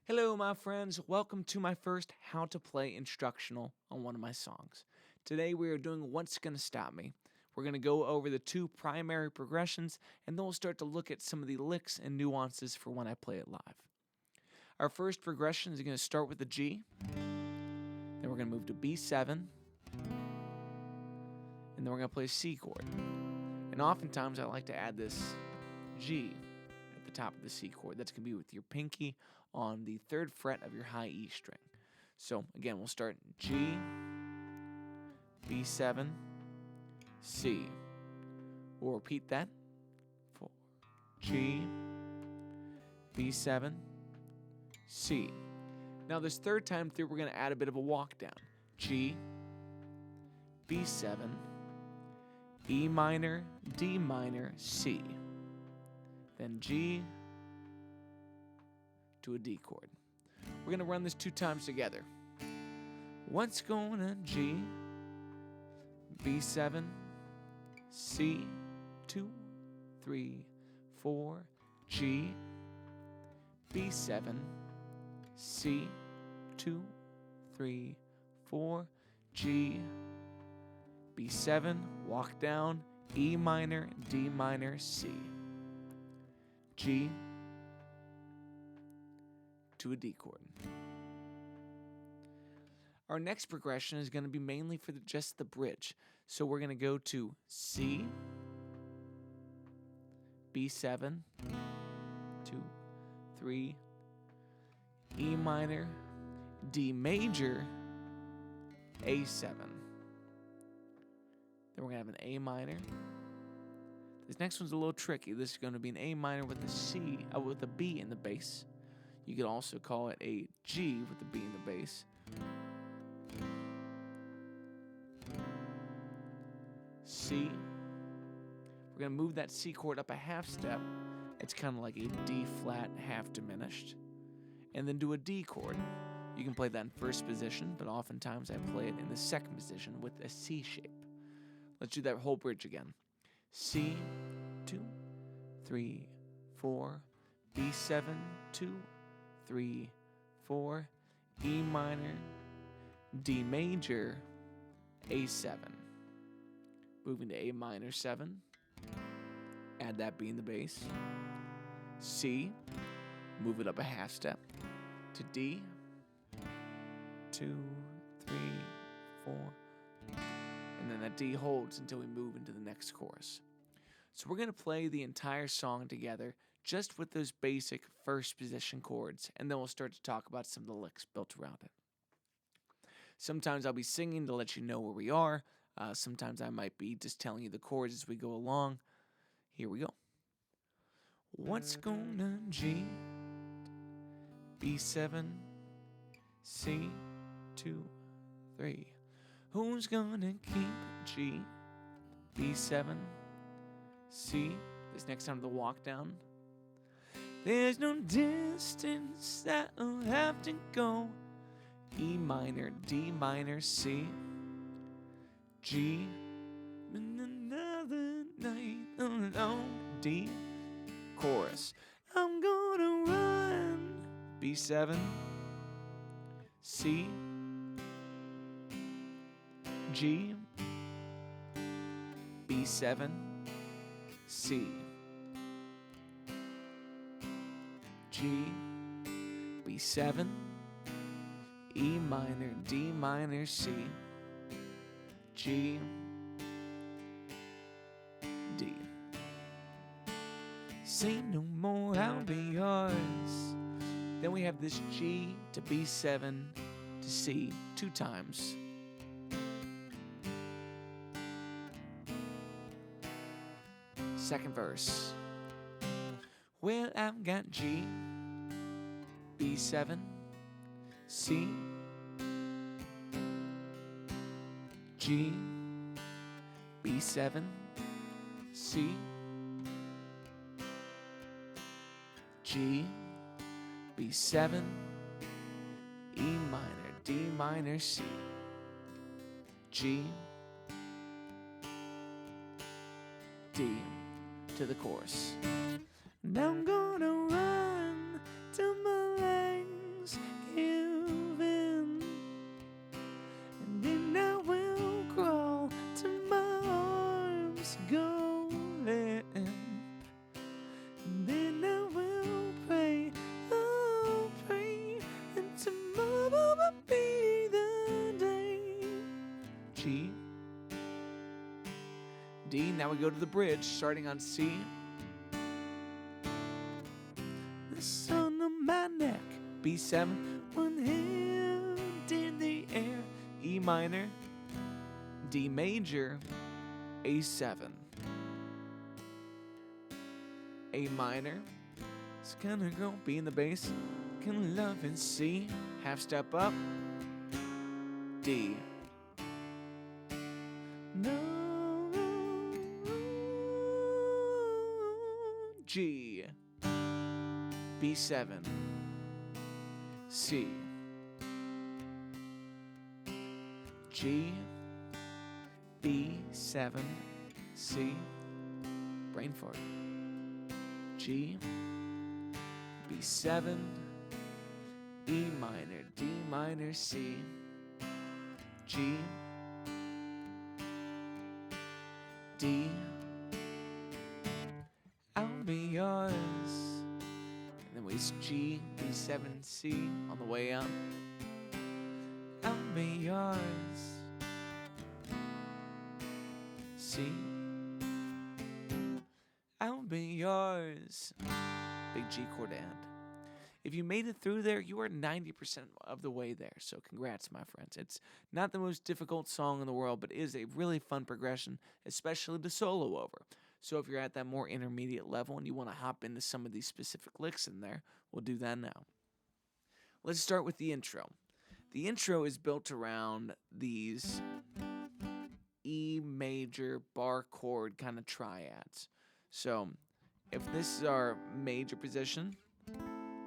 Hello, my friends. Welcome to my first How to Play instructional on one of my songs. Today we are doing What's Gonna Stop Me. We're going to go over the two primary progressions, and then we'll start to look at some of the licks and nuances for when I play it live. Our first progression is going to start with the G, then we're going to move to B7, and then we're going to play a C chord. And oftentimes I like to add this G at the top of the C chord. That's going to be with your pinky on the 3rd fret of your high E string. So again, we'll start G, B7, C. We'll repeat that for G, B7, C. Now this third time through, we're going to add a bit of a walk down. G, B7, E minor, D minor, C. Then G to a D chord. We're going to run this 2 times together. What's gonna G, B7, C, 2, 3, 4, G, B7, C, 2, 3, 4, G, B7, walk down, E minor, D minor, C, G to a D chord. Our next progression is going to be mainly for just the bridge. So we're going to go to C, B7, 2, 3, E minor, D major, A7. Then we're going to have an A minor. This next one's a little tricky. This is going to be an A minor with a B in the bass. You could also call it a G with the B in the bass. C. We're going to move that C chord up a half step. It's kind of like a D flat half diminished. And then do a D chord. You can play that in first position, but oftentimes I play it in the second position with a C shape. Let's do that whole bridge again. C, 2, 3, 4, B7, 2, 3, 4, E minor, D major, A7. Moving to A minor 7, add that B in the bass. C, move it up a half step to D, 2, 3, 4, and then that D holds until we move into the next chorus. So we're going to play the entire song together just with those basic first position chords, and then we'll start to talk about some of the licks built around it. Sometimes I'll be singing to let you know where we are. Sometimes I might be just telling you the chords as we go along. Here we go. What's gonna G, B7, C, 2, 3. Who's gonna keep G, B7, C? This next time the walk down. There's no distance that I'll have to go. E minor, D minor, C, G, and another night alone, D, chorus. I'm gonna run, B7, C, G, B7, C, G, B7, E minor, D minor, C, G, D. Say no more, I'll be yours. Then we have this G to B7 to C 2 times. Second verse. Well, I've got G, B7, C, G, B7, C, G, B7, E minor, D minor, C, G, D to the chorus. And I'm gonna run till my is golden. Then I will pray, oh pray, and tomorrow will be the day. G, D. Now we go to the bridge, starting on C. The sun on my neck, B7. One hand in the air, E minor, D major, A7. A minor, it's gonna go B in the bass, gonna love in C, half step up, D. No, G, B7, C, G, B7, C, brain fart. G, B7, E minor, D minor, C, G, D, I'll be yours. And then we G, B7, C on the way up. I'll be yours. C, I'll be yours. Big G chord and. If you made it through there, you are 90% of the way there. So congrats, my friends. It's not the most difficult song in the world, but it is a really fun progression, especially to solo over. So if you're at that more intermediate level and you want to hop into some of these specific licks in there, we'll do that now. Let's start with the intro. The intro is built around these E major bar chord kind of triads. So if this is our major position,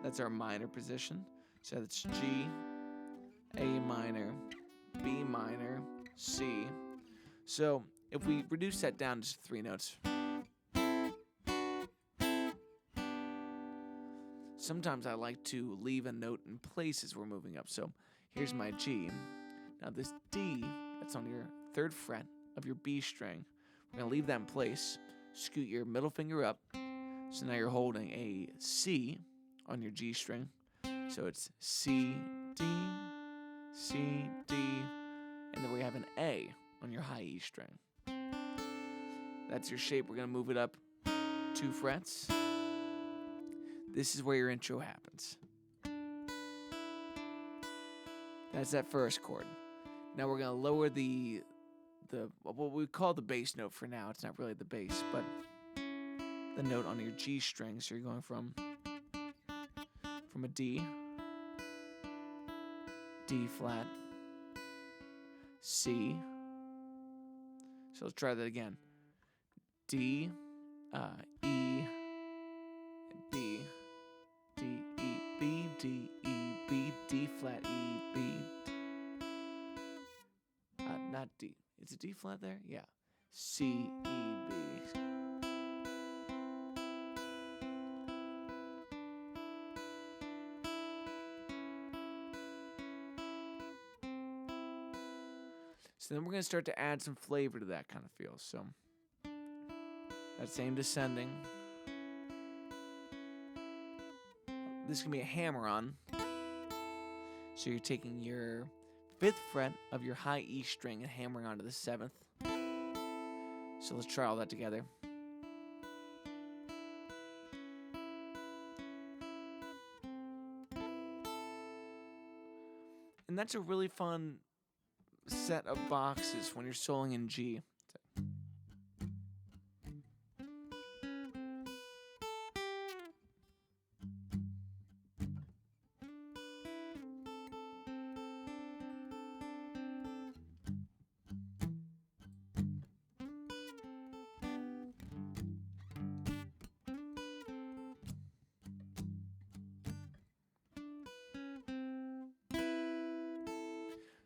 that's our minor position. So that's G, A minor, B minor, C. So if we reduce that down to 3 notes, sometimes I like to leave a note in place as we're moving up. So here's my G. Now this D, that's on your 3rd fret of your B string. We're going to leave that in place. Scoot your middle finger up. So now you're holding a C on your G string. So it's C, D, C, D, and then we have an A on your high E string. That's your shape. We're going to move it up 2 frets. This is where your intro happens. That's that first chord. Now we're going to lower the what we call the bass note for now. It's not really the bass, but the note on your G string. So you're going from a D, D flat, C. So let's try that again. D, E, D, D, E, B, D, E, B, D flat, E, B. Not D. Is it D flat there? Yeah. C, E, B. So then we're going to start to add some flavor to that kind of feel. So that same descending. This can be a hammer-on. So you're taking your 5th fret of your high E string and hammering onto the 7th. So let's try all that together. And that's a really fun set of boxes when you're soloing in G.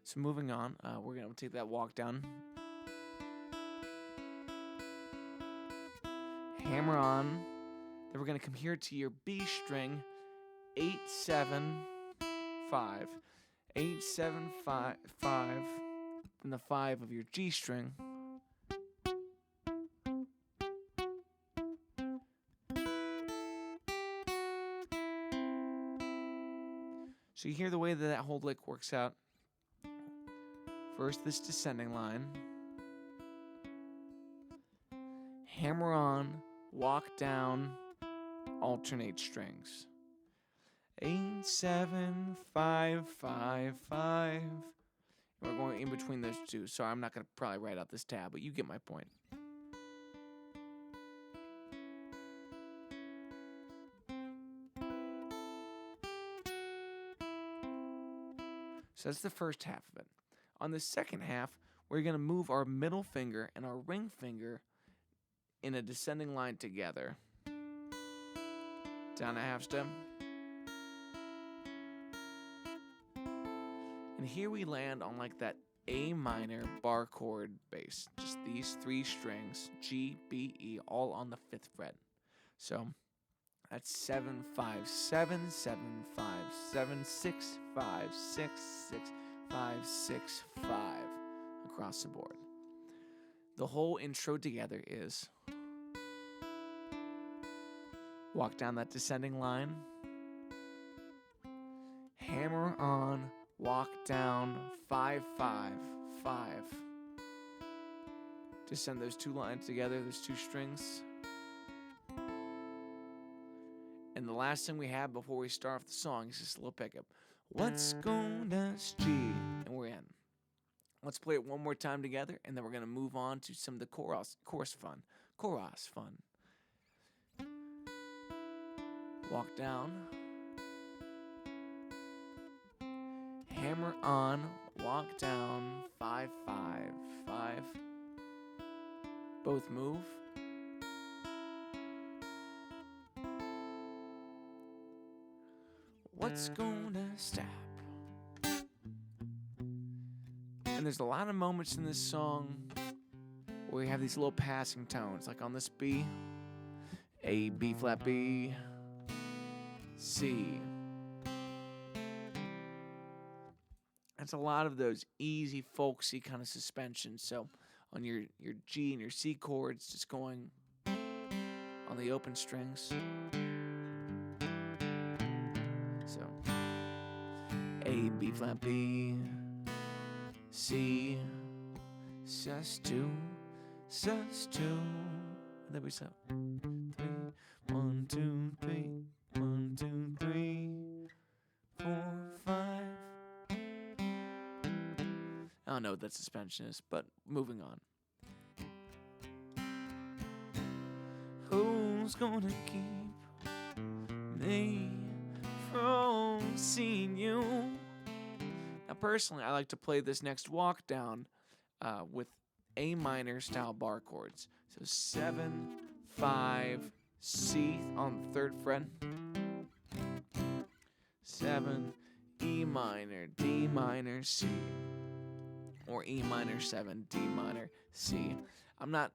So moving on, we're going to take that walk down. Hammer on. Then we're going to come here to your B string, 8, 7, 5. 8, 7, 5, 5. From the 5 of your G string. So you hear the way that whole lick works out. First, this descending line. Hammer on, walk down, alternate strings. 8, 7, 5, 5, 5. We're going in between those two. Sorry, I'm not going to probably write out this tab, but you get my point. So that's the first half of it. On the second half, we're going to move our middle finger and our ring finger in a descending line together. Down a half step. And here we land on like that A minor bar chord bass. Just these 3 strings, G, B, E, all on the 5th fret. So that's 7, 5, 7, 7, 5, 7, 6, 5, 6, 6, 5, 6, 5 across the board. The whole intro together is walk down that descending line, hammer on, walk down, 5, 5, 5. Descend those 2 lines together, those 2 strings. And the last thing we have before we start off the song is this little pickup. What's gonna G? And we're in. Let's play it one more time together, and then we're gonna move on to some of the chorus fun. Chorus fun. Walk down. Hammer on, walk down, 5, 5, 5. Both move. What's gonna stop? And there's a lot of moments in this song where we have these little passing tones, like on this B, A, B flat B, C. That's a lot of those easy, folksy kind of suspensions. So on your G and your C chords, just going on the open strings. So A, B flat B, C, sus2, sus2. And then we stop. 3, 1, 2, 3, 1, 2, 3, 4, 5. I don't know what that suspension is, but moving on. Who's gonna keep me from seeing you? Now, personally, I like to play this next walk down with A minor style bar chords. So 7, 5, C on the 3rd fret. 7, E minor, D minor, C. Or E minor 7, D minor, C. I'm not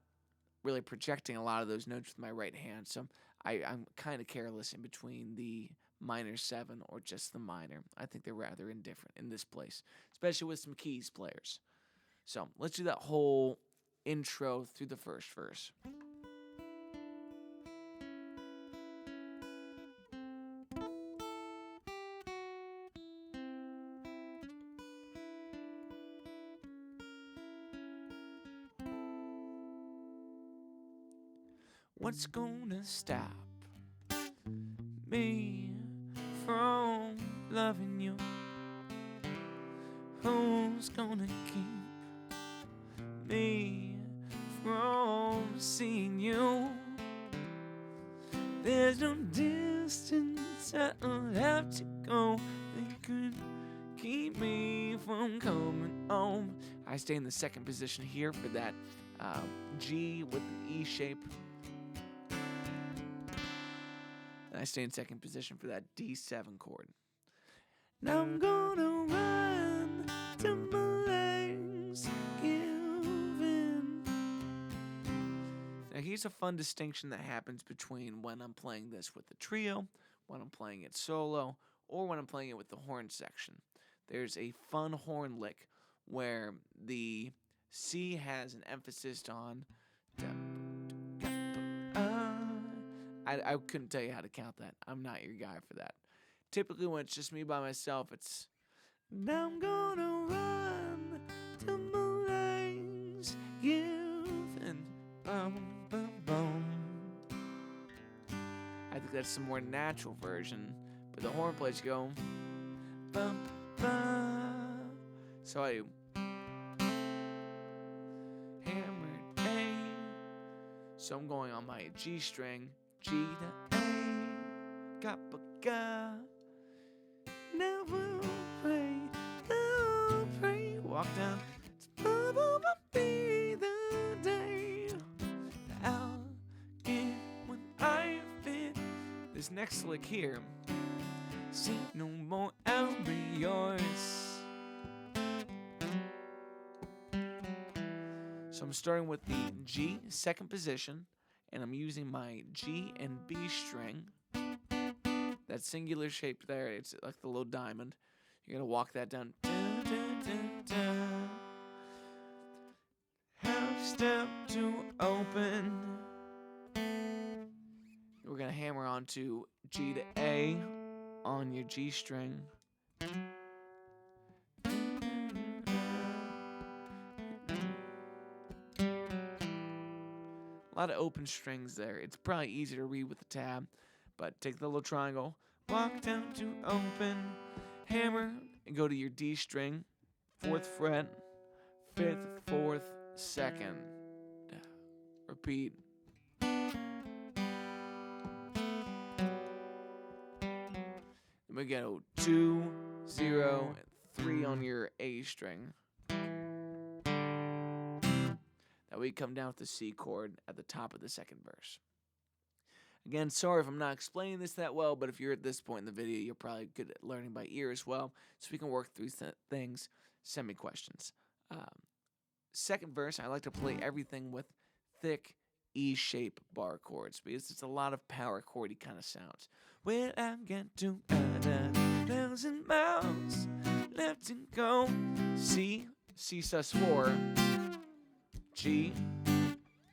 really projecting a lot of those notes with my right hand, so I'm kind of careless in between the minor 7 or just the minor. I think they're rather indifferent in this place, especially with some keys players. So let's do that whole intro through the first verse. What's gonna stop me from loving you? Who's gonna keep me from seeing you? There's no distance I'll have to go that could keep me from coming home. I stay in the 2nd position here for that G with the E shape. And I stay in 2nd position for that D7 chord. Now I'm gonna run till my legs give in. Now here's a fun distinction that happens between when I'm playing this with the trio, when I'm playing it solo, or when I'm playing it with the horn section. There's a fun horn lick where the C has an emphasis on I couldn't tell you how to count that. I'm not your guy for that. Typically when it's just me by myself, it's now I'm gonna run to Moulins given boom boom. I think that's the more natural version, but the horn players go bum bum. So I do hammered A. So I'm going on my G string, G to A, ga ba ga. Now we'll pray, walk down. Be the day I'll get when I fit. This next lick here, see no more, I'll be yours. So I'm starting with the G, second position, and I'm using my G and B string. That singular shape there, it's like the little diamond. You're gonna walk that down. Half step to open. We're gonna hammer onto G to A on your G string. A lot of open strings there. It's probably easier to read with the tab, but take the little triangle, walk down to open, hammer, and go to your D string, 4th fret, 5th, 4th, 2nd. Repeat. Then we go 2, 0, and 3 on your A string. That we come down with the C chord at the top of the second verse. Again, sorry if I'm not explaining this that well, but if you're at this point in the video, you're probably good at learning by ear as well. So we can work through things. Send me questions. Second verse, I like to play everything with thick E-shape bar chords because it's a lot of power chordy kind of sounds. When I get to 1,000 miles left to go, C, C sus4, G,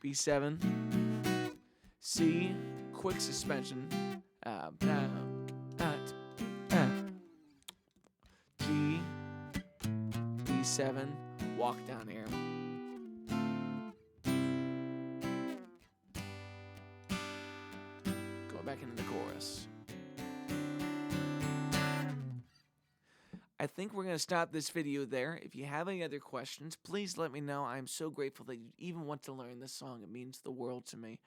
B7, C, quick suspension, G, B7, walk down here. Go back into the chorus. I think we're going to stop this video there. If you have any other questions, please let me know. I'm so grateful that you even want to learn this song. It means the world to me.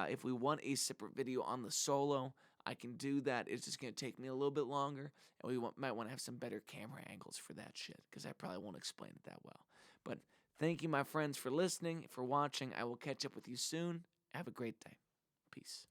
If we want a separate video on the solo, I can do that. It's just going to take me a little bit longer, and we might want to have some better camera angles for that shit, because I probably won't explain it that well. But thank you, my friends, for listening, for watching. I will catch up with you soon. Have a great day. Peace.